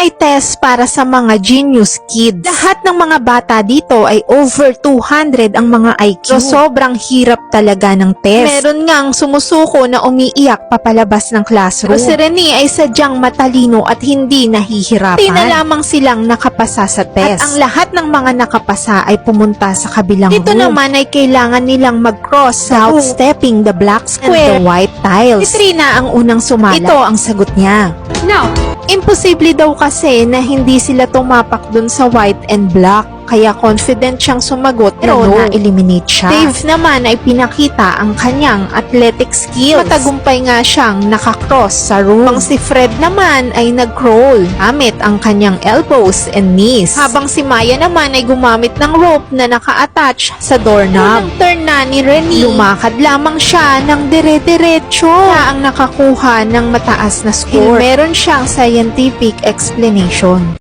ay test para sa mga genius kids. Lahat ng mga bata dito ay over 200 ang mga IQ. So, sobrang hirap talaga ng test. Meron ngang sumusuko na umiiyak papalabas ng classroom. Pero si Rene ay sadyang matalino at hindi nahihirapan. Hindi na lamang silang nakapasa sa test. At ang lahat ng mga nakapasa ay pumunta sa kabilang room. Ito naman ay kailangan nilang mag-cross without stepping the black square and the white tiles. Si Trina ang unang sumala. Ito ang sagot niya. No. Imposible daw kasi na hindi sila tumapak dun sa white and black. Kaya confident siyang sumagot pero na-eliminate siya. Dave naman ay pinakita ang kanyang athletic skills. Matagumpay nga siyang nakakross sa room. Habang si Fred naman ay nag-crawl gamit ang kanyang elbows and knees. Habang si Maya naman ay gumamit ng rope na naka-attach sa doorknob. Unang turn na ni Rene, lumakad lamang siya ng dire-diretso. Siya ang nakakuha ng mataas na score. Meron siyang scientific explanation.